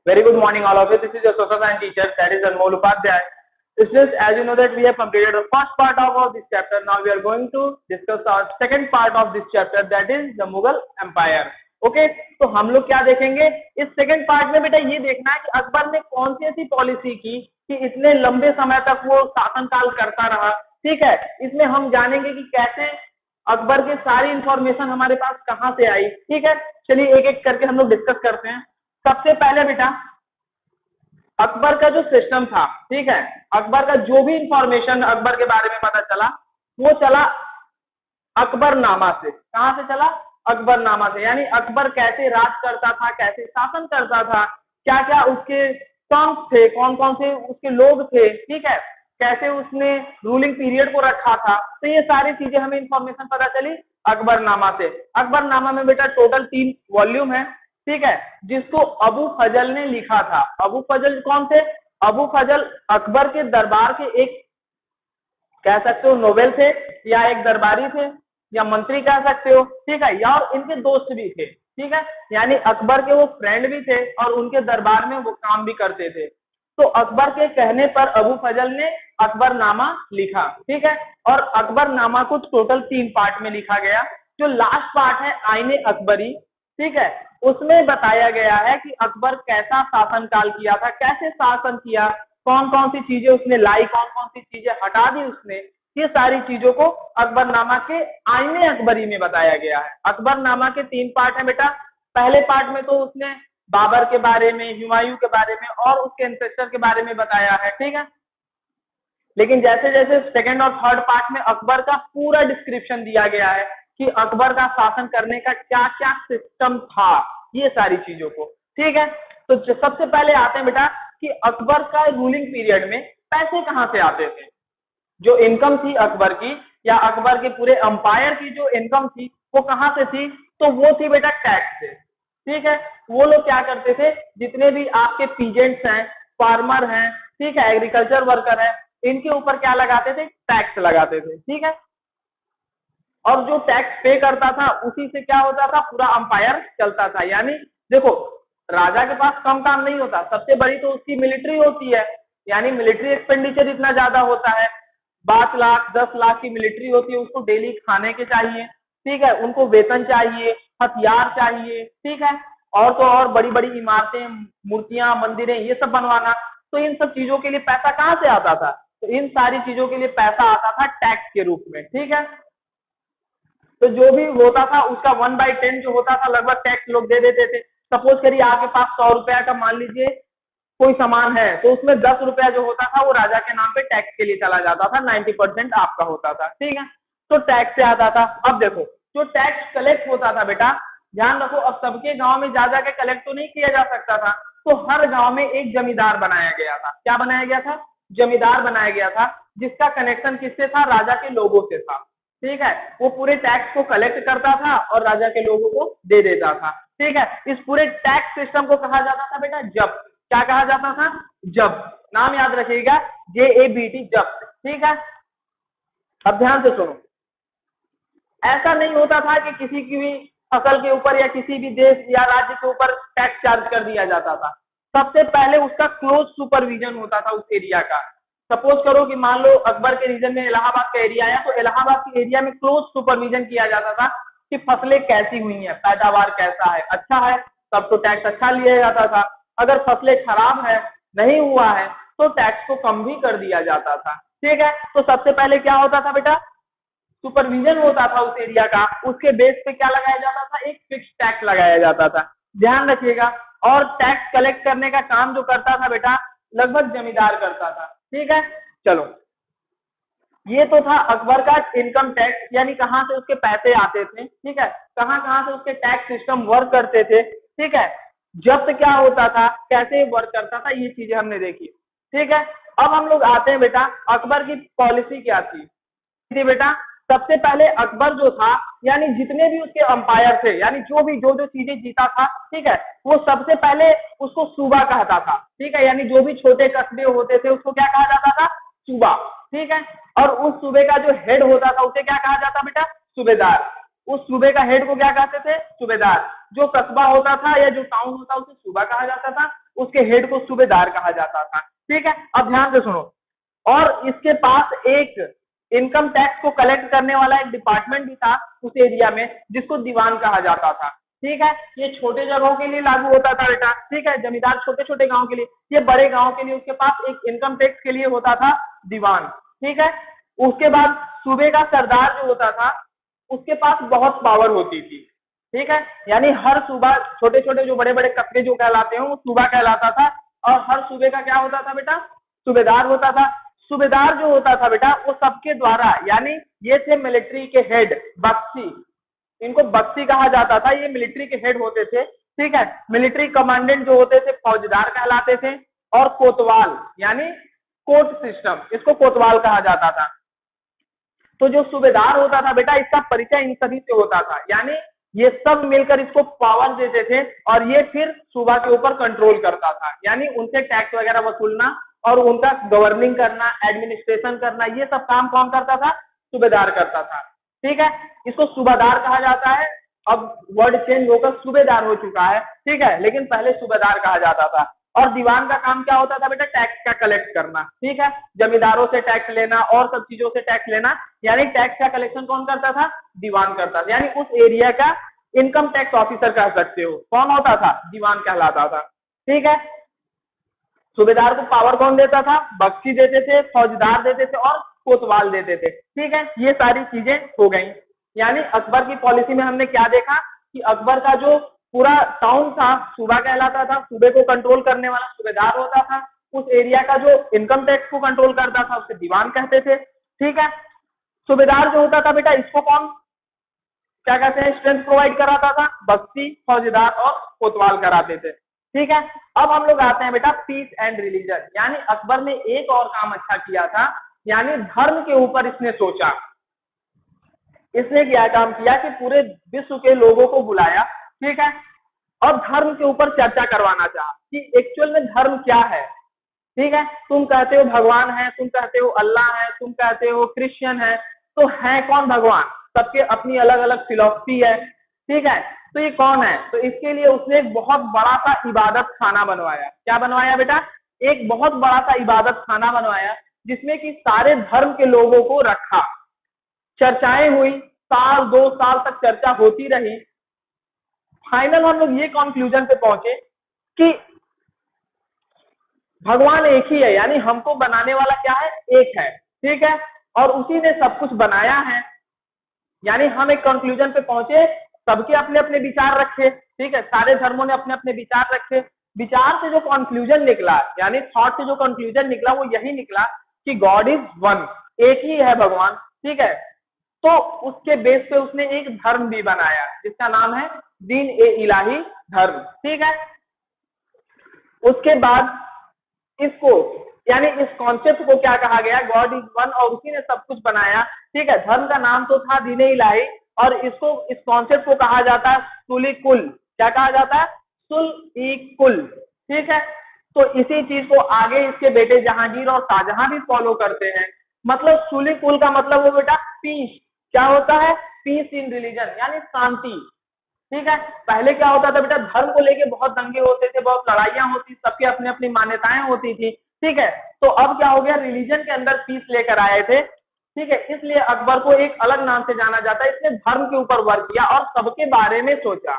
Very good morning, all of you. This is your social science teacher, that is Anmol Upadhyay. Students, as you know that we have completed the first part of this chapter. Now we are going to discuss our second part of this chapter, that is the Mughal Empire. Okay तो हम लोग क्या देखेंगे इस second part में? बेटा ये देखना है कि अकबर ने कौन सी ऐसी पॉलिसी की कि इतने लंबे समय तक वो शासनकाल करता रहा। ठीक है, इसमें हम जानेंगे कि कैसे अकबर की सारी इंफॉर्मेशन हमारे पास कहां से आई। ठीक है, चलिए एक एक करके हम लोग डिस्कस करते हैं। सबसे पहले बेटा अकबर का जो सिस्टम था, ठीक है, अकबर का जो भी इंफॉर्मेशन अकबर के बारे में पता चला वो चला अकबरनामा से। कहां से चला? अकबरनामा से। यानी अकबर कैसे राज करता था, कैसे शासन करता था, क्या क्या उसके टर्म्स थे, कौन कौन से उसके लोग थे, ठीक है, कैसे उसने रूलिंग पीरियड को रखा था, तो ये सारी चीजें हमें इंफॉर्मेशन पता चली अकबरनामा से। अकबरनामा में बेटा टोटल 3 वॉल्यूम है, ठीक है, जिसको अबू फजल ने लिखा था। अबू फजल कौन थे? अबू फजल अकबर के दरबार के एक कह सकते हो नोबेल थे, या एक दरबारी थे, या मंत्री कह सकते हो, ठीक है, या और इनके दोस्त भी थे। ठीक है, यानी अकबर के वो फ्रेंड भी थे और उनके दरबार में वो काम भी करते थे। तो अकबर के कहने पर अबू फजल ने अकबरनामा लिखा। ठीक है, और अकबरनामा को टोटल 3 पार्ट में लिखा गया। जो लास्ट पार्ट है आईने अकबरी, ठीक है, उसमें बताया गया है कि अकबर कैसा शासनकाल किया था, कैसे शासन किया, कौन कौन सी चीजें उसने लाई, कौन कौन सी चीजें हटा दी उसने, ये सारी चीजों को अकबरनामा के आईने अकबरी में बताया गया है। अकबरनामा के 3 पार्ट हैं बेटा। पहले पार्ट में तो उसने बाबर के बारे में, हुमायूं के बारे में और उसके एंसेस्टर के बारे में बताया है। ठीक है, लेकिन जैसे जैसे सेकंड और थर्ड पार्ट में अकबर का पूरा डिस्क्रिप्शन दिया गया है कि अकबर का शासन करने का क्या क्या सिस्टम था, ये सारी चीजों को। ठीक है, तो सबसे पहले आते हैं बेटा कि अकबर का रूलिंग पीरियड में पैसे कहां से आते थे। जो इनकम थी अकबर की, या अकबर के पूरे अंपायर की जो इनकम थी वो कहां से थी? तो वो थी बेटा टैक्स से। ठीक है, वो लोग क्या करते थे, जितने भी आपके पीजेंट्स हैं, फार्मर हैं, ठीक है, एग्रीकल्चर वर्कर है, इनके ऊपर क्या लगाते थे? टैक्स लगाते थे। ठीक है, और जो टैक्स पे करता था उसी से क्या होता था? पूरा अंपायर चलता था। यानी देखो राजा के पास कम काम नहीं होता, सबसे बड़ी तो उसकी मिलिट्री होती है, यानी मिलिट्री एक्सपेंडिचर इतना ज्यादा होता है। 5 लाख 10 लाख की मिलिट्री होती है, उसको डेली खाने के चाहिए, ठीक है, उनको वेतन चाहिए, हथियार चाहिए, ठीक है, और तो और बड़ी बड़ी इमारतें, मूर्तियां, मंदिरें, ये सब बनवाना। तो इन सब चीजों के लिए पैसा कहां से आता था? तो इन सारी चीजों के लिए पैसा आता था टैक्स के रूप में। ठीक है, तो जो भी होता था उसका 1/10 जो होता था लगभग टैक्स लोग दे देते थे। सपोज करिए आपके पास 100 रुपया का मान लीजिए कोई सामान है, तो उसमें 10 रुपया जो होता था वो राजा के नाम पे टैक्स के लिए चला जाता था, 90% आपका होता था। ठीक है, तो टैक्स से आता था। अब देखो जो टैक्स कलेक्ट होता था बेटा, ध्यान रखो, अब सबके गांव में जा जाके कलेक्ट तो नहीं किया जा सकता था, तो हर गांव में एक जमींदार बनाया गया था। क्या बनाया गया था? जमींदार बनाया गया था, जिसका कनेक्शन किससे था? राजा के लोगों से था। ठीक है, वो पूरे टैक्स को कलेक्ट करता था और राजा के लोगों को दे देता था। ठीक है, इस पूरे टैक्स सिस्टम को कहा जाता था बेटा जब्त। क्या कहा जाता था? जब्त। नाम याद रखिएगा, JABT, जब्त। ठीक है, अब ध्यान से सुनो, ऐसा नहीं होता था कि किसी की भी फसल के ऊपर या किसी भी देश या राज्य के ऊपर टैक्स चार्ज कर दिया जाता था। सबसे पहले उसका क्लोज सुपरविजन होता था उस एरिया का। सपोज करो कि मान लो अकबर के रीजन में इलाहाबाद का एरिया है, तो इलाहाबाद के एरिया में क्लोज सुपरविजन किया जाता था कि फसलें कैसी हुई हैं, पैदावार कैसा है, अच्छा है, तब तो टैक्स अच्छा लिया जाता था। अगर फसलें खराब है, नहीं हुआ है, तो टैक्स को कम भी कर दिया जाता था। ठीक है, तो सबसे पहले क्या होता था बेटा? सुपरविजन होता था उस एरिया का, उसके बेस पे क्या लगाया जाता था? एक फिक्स टैक्स लगाया जाता था। ध्यान रखिएगा, और टैक्स कलेक्ट करने का काम जो करता था बेटा लगभग जमींदार करता था। ठीक है, चलो ये तो था अकबर का इनकम टैक्स, यानी कहां से उसके पैसे आते थे। ठीक है, कहां कहां से उसके टैक्स सिस्टम वर्क करते थे। ठीक है, जब्त क्या होता था, कैसे वर्क करता था, ये चीजें हमने देखी। ठीक है, अब हम लोग आते हैं बेटा अकबर की पॉलिसी क्या थी बेटा। सबसे पहले अकबर जो था, यानी जितने भी उसके अंपायर थे, यानी जो भी जो जो चीजें जीता था, ठीक है, वो सबसे पहले उसको सूबा कहता था। ठीक है, यानी जो भी छोटे कस्बे होते थे उसको क्या कहा जाता था? सूबा। ठीक है, और उस सूबे का जो हेड होता था उसे क्या कहा जाता बेटा? सूबेदार। उस सूबे का हेड को क्या कहते थे? सूबेदार। जो कस्बा होता था या जो टाउन होता उसे सूबा कहा जाता था, उसके हेड को सूबेदार कहा जाता था। ठीक है, अब ध्यान से सुनो। और इसके पास एक इनकम टैक्स को कलेक्ट करने वाला एक डिपार्टमेंट भी था उस एरिया में, जिसको दीवान कहा जाता था। ठीक है, ये छोटे जगहों के लिए लागू होता था बेटा। ठीक है, जमींदार छोटे छोटे गांव के लिए, ये बड़े गांव के लिए उसके पास एक इनकम टैक्स के लिए होता था दीवान। ठीक है, उसके बाद सूबे का सरदार जो होता था उसके पास बहुत पावर होती थी। ठीक है, यानी हर सूबा, छोटे छोटे जो बड़े बड़े कस्बे जो कहलाते हैं वो सूबा कहलाता था, और हर सूबे का क्या होता था बेटा, सूबेदार होता था। सूबेदार जो होता था बेटा वो सबके द्वारा, यानी ये थे मिलिट्री के हेड, बख्शी, इनको बख्शी कहा जाता था, ये मिलिट्री के हेड होते थे। ठीक है, मिलिट्री कमांडेंट जो होते थे फौजदार कहलाते थे, और कोतवाल यानी कोर्ट सिस्टम, इसको कोतवाल कहा जाता था। तो जो सूबेदार होता था बेटा, इसका परिचय इन सभी से होता था, यानी ये सब मिलकर इसको पावर देते थे, और ये फिर सूबा के ऊपर कंट्रोल करता था, यानी उनसे टैक्स वगैरह वसूलना और उनका गवर्निंग करना, एडमिनिस्ट्रेशन करना, ये सब काम कौन करता था, सूबेदार करता था। ठीक है, इसको सूबादार कहा जाता है, अब वर्ड चेंज होकर सूबेदार हो चुका है। ठीक है, लेकिन पहले सूबेदार कहा जाता था। और दीवान का काम क्या होता था बेटा, टैक्स का कलेक्ट करना। ठीक है, जमींदारों से टैक्स लेना और सब चीजों से टैक्स लेना, यानी टैक्स का कलेक्शन कौन करता था, दीवान करता था, यानी उस एरिया का इनकम टैक्स ऑफिसर कह सकते हो। कौन होता था, दीवान कहलाता था। ठीक है, सूबेदार को पावर कौन देता था, बख्शी देते थे, फौजदार देते थे और कोतवाल देते थे। ठीक है, ये सारी चीजें हो गई। यानी अकबर की पॉलिसी में हमने क्या देखा कि अकबर का जो पूरा टाउन था सूबा कहलाता था, सूबे को कंट्रोल करने वाला सूबेदार होता था, उस एरिया का जो इनकम टैक्स को कंट्रोल करता था उसे दीवान कहते थे। ठीक है, सूबेदार जो होता था बेटा, इसको कौन क्या कहते हैं, स्ट्रेंथ प्रोवाइड कराता था, बख्शी, फौजदार और कोतवाल कराते थे। ठीक है, अब हम लोग आते हैं बेटा पीस एंड रिलीजन, यानी अकबर ने एक और काम अच्छा किया था, यानी धर्म के ऊपर इसने सोचा। इसने क्या काम किया कि पूरे विश्व के लोगों को बुलाया। ठीक है, और धर्म के ऊपर चर्चा करवाना चाहा कि एक्चुअल में धर्म क्या है। ठीक है, तुम कहते हो भगवान है, तुम कहते हो अल्लाह है, तुम कहते हो क्रिश्चियन है, तो है कौन भगवान, सबके अपनी अलग अलग फिलॉसफी है। ठीक है, तो ये कौन है, तो इसके लिए उसने एक बहुत बड़ा सा इबादत खाना बनवाया। क्या बनवाया बेटा, एक बहुत बड़ा सा इबादत खाना बनवाया, जिसमें कि सारे धर्म के लोगों को रखा। चर्चाएं हुई, साल 2 साल तक चर्चा होती रही। फाइनल हम लोग ये कंक्लूजन पे पहुंचे कि भगवान एक ही है, यानी हमको बनाने वाला क्या है, एक है। ठीक है, और उसी ने सब कुछ बनाया है, यानी हम एक कंक्लूजन पे पहुंचे, सबके अपने अपने विचार रखे। ठीक है, सारे धर्मों ने अपने अपने विचार रखे। विचार से जो कंक्लूजन निकला, यानी थॉट से जो कंक्लूजन निकला, वो यही निकला कि गॉड इज वन, एक ही है भगवान। ठीक है, तो उसके बेस पे उसने एक धर्म भी बनाया जिसका नाम है दीन ए इलाही धर्म। ठीक है, उसके बाद इसको, यानी इस कॉन्सेप्ट को क्या कहा गया, गॉड इज वन, और उसी ने सब कुछ बनाया। ठीक है, धर्म का नाम तो था दीन ए इलाही, और इसको, इस कॉन्सेप्ट को कहा जाता है सुल कुल। क्या कहा जाता है, सुल कुल। ठीक है, तो इसी चीज को आगे इसके बेटे जहांगीर और शाहजहां भी फॉलो करते हैं। मतलब सुल कुल का मतलब वो बेटा पीस, क्या होता है, पीस इन रिलीजन, यानी शांति। ठीक है, पहले क्या होता था बेटा, धर्म को लेके बहुत दंगे होते थे, बहुत लड़ाइयां होती, सबकी अपनी अपनी मान्यताएं होती थी। ठीक है, तो अब क्या हो गया, रिलीजन के अंदर पीस लेकर आए थे। ठीक है, इसलिए अकबर को एक अलग नाम से जाना जाता है। इसने धर्म के ऊपर वर्क किया और सबके बारे में सोचा।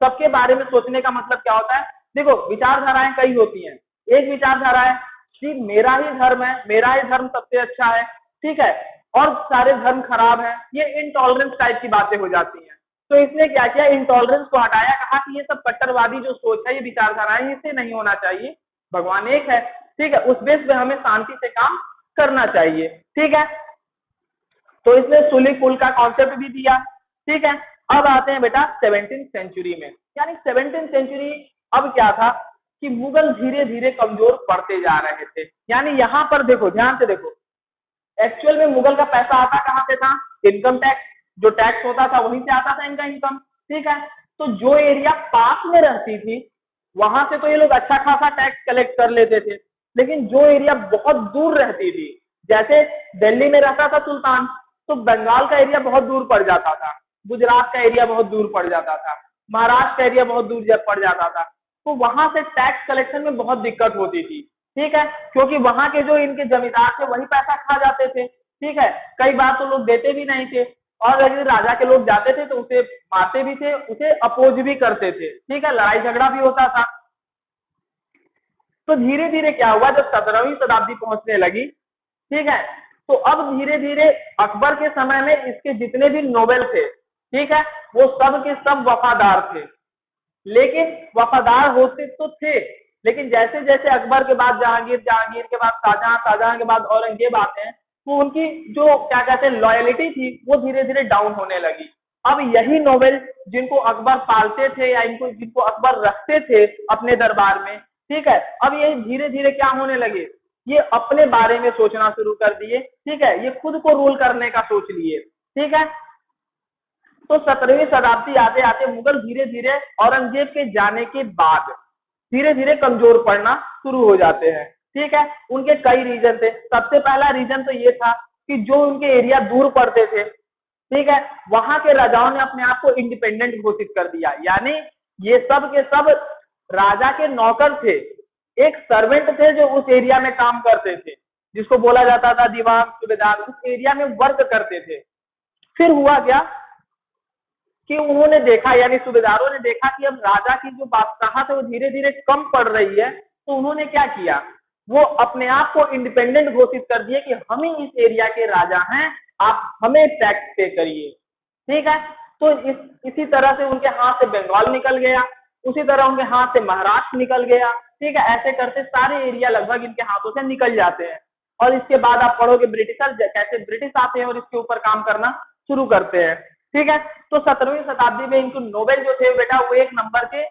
सबके बारे में सोचने का मतलब क्या होता है, देखो विचारधाराएं कई होती हैं। एक विचारधारा है कि मेरा ही धर्म है, मेरा ही धर्म सबसे अच्छा है। ठीक है, और सारे धर्म खराब है, ये इनटॉलरेंस टाइप की बातें हो जाती हैं। तो इसने क्या किया, इंटॉलरेंस को हटाया, कहा कि ये सब कट्टरवादी जो सोच है, ये विचारधाराएं, इससे नहीं होना चाहिए, भगवान एक है। ठीक है, उस बेस पे हमें शांति से काम करना चाहिए। ठीक है, तो इसने सुली कुल का कॉन्सेप्ट भी दिया। ठीक है, अब आते हैं बेटा 17th सेंचुरी में, यानी 17th सेंचुरी अब क्या था कि मुगल धीरे धीरे कमजोर पड़ते जा रहे थे। यानी यहाँ पर देखो, ध्यान से देखो, एक्चुअल में मुगल का पैसा आता कहाँ से था, इनकम टैक्स, जो टैक्स होता था वहीं से आता था इनका इनकम। ठीक है, तो जो एरिया पास में रहती थी वहां से तो ये लोग अच्छा खासा टैक्स कलेक्ट कर लेते थे, लेकिन जो एरिया बहुत दूर रहती थी, जैसे दिल्ली में रहता था सुल्तान, तो बंगाल का एरिया बहुत दूर पड़ जाता था, गुजरात का एरिया बहुत दूर पड़ जाता था, महाराष्ट्र का एरिया बहुत दूर पड़ जाता था। तो वहां से टैक्स कलेक्शन में बहुत दिक्कत होती थी, ठीक है, क्योंकि वहां के जो इनके जमींदार थे वही पैसा खा जाते थे, ठीक है, कई बार तो लोग देते भी नहीं थे, और यदि राजा के लोग जाते थे तो उसे मारते भी थे, उसे अपोज भी करते थे, ठीक है, लड़ाई झगड़ा भी होता था। तो धीरे धीरे क्या हुआ, जब 17वीं शताब्दी पहुंचने लगी, ठीक है, तो अब धीरे धीरे अकबर के समय में इसके जितने भी नोबेल थे, ठीक है, वो सब के सब वफादार थे, लेकिन वफादार होते तो थे, लेकिन जैसे जैसे अकबर के बाद जहांगीर, जहांगीर के बाद शाहजहां, शाहजहां के बाद औरंगजेब आते हैं, तो उनकी जो क्या कहते हैं लॉयलिटी थी वो धीरे धीरे डाउन होने लगी। अब यही नोबेल जिनको अकबर पालते थे या इनको जिनको अकबर रखते थे अपने दरबार में, ठीक है, अब ये धीरे धीरे क्या होने लगे, ये अपने बारे में सोचना शुरू कर दिए, ठीक है, ये खुद को रूल करने का सोच लिए, ठीक है। तो 17वीं शताब्दी आते आते मुगल धीरे धीरे औरंगजेब के जाने के बाद धीरे धीरे कमजोर पड़ना शुरू हो जाते हैं, ठीक है। उनके कई रीजन थे। सबसे पहला रीजन तो ये था कि जो उनके एरिया दूर पड़ते थे, ठीक है, वहां के राजाओं ने अपने आप को इंडिपेंडेंट घोषित कर दिया, यानी ये सब के सब राजा के नौकर थे, एक सर्वेंट थे जो उस एरिया में काम करते थे, जिसको बोला जाता था दीवान, सूबेदार, उस एरिया में वर्क करते थे। फिर हुआ क्या कि उन्होंने देखा, यानी सूबेदारों ने देखा कि अब राजा की जो बादशाहत है वो धीरे धीरे कम पड़ रही है, तो उन्होंने क्या किया, वो अपने आप को इंडिपेंडेंट घोषित कर दिए कि हम ही इस एरिया के राजा हैं, आप हमें टैक्स पे करिए, ठीक है। तो इसी तरह से उनके हाथ से बंगाल निकल गया, उसी तरह उनके हाथ से महाराष्ट्र निकल गया, ठीक है, ऐसे करते सारे एरिया लगभग इनके हाथों से निकल जाते हैं। और इसके बाद आप पढ़ोगे ब्रिटिशर कैसे ब्रिटिश आते हैं और इसके ऊपर काम करना शुरू करते हैं, ठीक है। तो 17वीं शताब्दी में इनको नोबेल जो थे बेटा वो एक नंबर के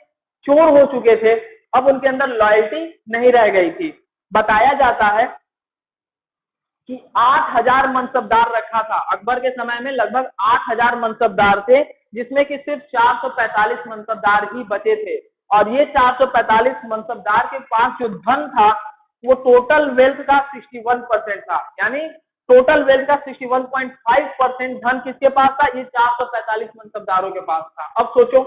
चोर हो चुके थे, अब उनके अंदर लॉयल्टी नहीं रह गई थी। बताया जाता है कि 8000 मनसबदार रखा था अकबर के समय में, लगभग 8000 मनसबदार थे, जिसमें कि सिर्फ 445 मनसबदार ही बचे थे, और ये 445 मनसबदार के पास जो धन था वो टोटल वेल्थ का 61% था, यानी टोटल वेल्थ का 61.5% धन किसके पास था, ये 445 मनसबदारों के पास था। अब सोचो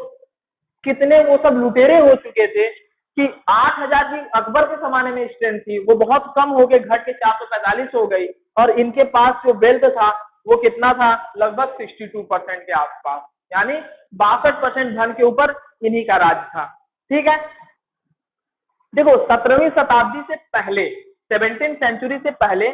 कितने वो सब लुटेरे हो चुके थे कि 8000 की अकबर के जमाने में स्ट्रेंथ थी वो बहुत कम होके घट के 445 हो गई, और इनके पास जो वेल्थ था वो कितना था, लगभग 62% के आसपास, यानी 62% धन के ऊपर इन्हीं का राज था, ठीक है। देखो 17वीं शताब्दी से पहले, 17th सेंचुरी से पहले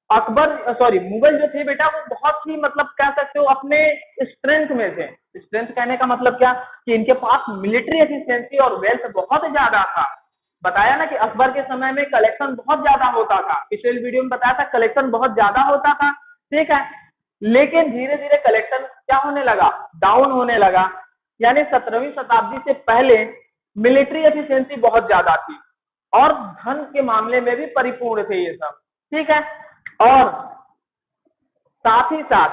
मुगल जो थे बेटा वो बहुत ही मतलब कह सकते हो अपने स्ट्रेंथ में थे। स्ट्रेंथ कहने का मतलब क्या कि इनके पास मिलिट्री एफिशिएंसी और वेल्थ बहुत ज्यादा था। बताया ना कि अकबर के समय में कलेक्शन बहुत ज्यादा होता था, पिछले वीडियो में बताया था कलेक्शन बहुत ज्यादा होता था, ठीक है, लेकिन धीरे धीरे कलेक्शन क्या होने लगा, डाउन होने लगा। यानी 17वीं शताब्दी से पहले मिलिट्री एफिशिएंसी बहुत ज्यादा थी और धन के मामले में भी परिपूर्ण थे ये सब, ठीक है। और साथ ही साथ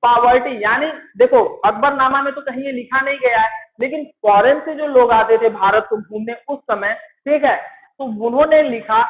पावर्टी, यानी देखो अकबरनामा में तो कहीं ये लिखा नहीं गया है, लेकिन फॉरेन से जो लोग आते थे भारत को घूमने उस समय, ठीक है, तो उन्होंने लिखा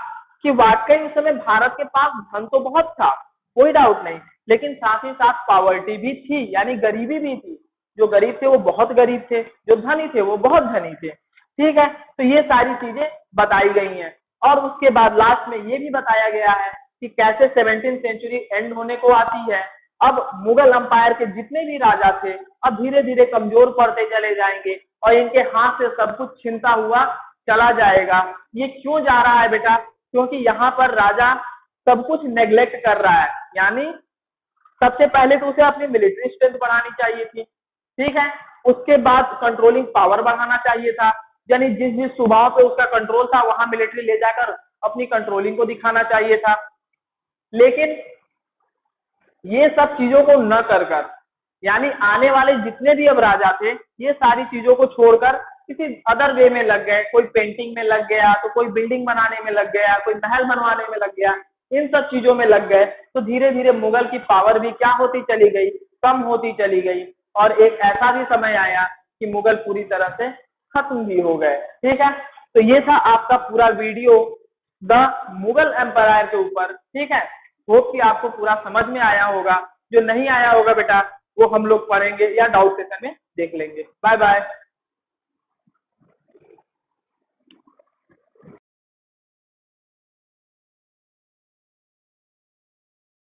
कि वाकई उस समय भारत के पास धन तो बहुत था, कोई डाउट नहीं, लेकिन साथ ही साथ पावर्टी भी थी, यानी गरीबी भी थी। जो गरीब थे वो बहुत गरीब थे, जो धनी थे वो बहुत धनी थे, ठीक है। तो ये सारी चीजें बताई गई हैं, और उसके बाद लास्ट में ये भी बताया गया है कि कैसे 17th सेंचुरी एंड होने को आती है। अब मुगल अंपायर के जितने भी राजा थे अब धीरे धीरे कमजोर पड़ते चले जाएंगे और इनके हाथ से सब कुछ छिनता हुआ चला जाएगा। ये क्यों जा रहा है बेटा, क्योंकि यहाँ पर राजा सब कुछ नेग्लेक्ट कर रहा है, यानी सबसे पहले तो उसे अपनी मिलिट्री स्ट्रेंथ बढ़ानी चाहिए थी, ठीक है, उसके बाद कंट्रोलिंग पावर बढ़ाना चाहिए था, यानी जिस जिस सूबाओं पे उसका कंट्रोल था वहां मिलिट्री ले जाकर अपनी कंट्रोलिंग को दिखाना चाहिए था। लेकिन ये सब चीजों को न कर यानी आने वाले जितने भी अब राजा थे ये सारी चीजों को छोड़कर किसी अदर वे में लग गए, कोई पेंटिंग में लग गया, तो कोई बिल्डिंग बनाने में लग गया, कोई महल बनवाने में लग गया, इन सब चीजों में लग गए। तो धीरे धीरे मुगल की पावर भी क्या होती चली गई, कम होती चली गई, और एक ऐसा भी समय आया कि मुगल पूरी तरह से खत्म भी हो गए, ठीक है। तो ये था आपका पूरा वीडियो द मुगल एम्पायर के ऊपर, ठीक है। होप कि आपको पूरा समझ में आया होगा, जो नहीं आया होगा बेटा वो हम लोग पढ़ेंगे या डाउट सेशन में देख लेंगे। Bye bye.